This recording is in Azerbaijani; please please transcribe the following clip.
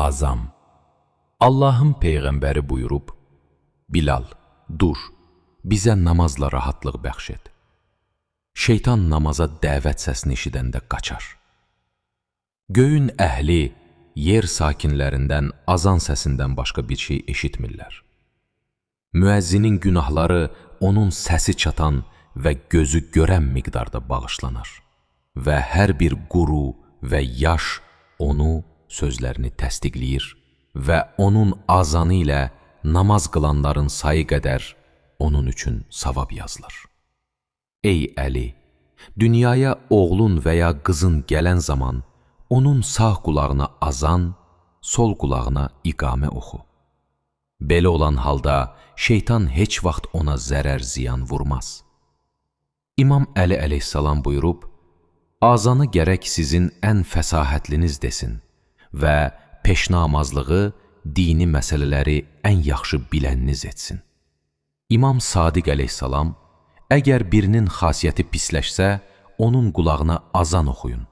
azam. Allahın Peyğəmbəri buyurub, Bilal, dur, bizə namazla rahatlıq bəxş et. Şeytan namaza dəvət səsini eşidəndə qaçar. Göyün əhli, yer sakinlərindən azan səsindən başqa bir şey eşitmirlər. Müəzzinin günahları onun səsi çatan və gözü görən miqdarda bağışlanar və hər bir quru və yaş onu sözlərini təsdiqləyir və onun azanı ilə namaz qılanların sayı qədər onun üçün savab yazılır. Ey Əli, dünyaya oğlun və ya qızın gələn zaman onun sağ qulağına azan, sol qulağına iqamə oxu. Belə olan halda şeytan heç vaxt ona zərər ziyan vurmaz. İmam Əli əleyhissalam buyurub, azanı gərək sizin ən fəsahətliniz desin və peşnamazlığı, dini məsələləri ən yaxşı biləniniz etsin. İmam Sadiq əleyhissalam, əgər birinin xasiyyəti pisləşsə, onun qulağına azan oxuyun.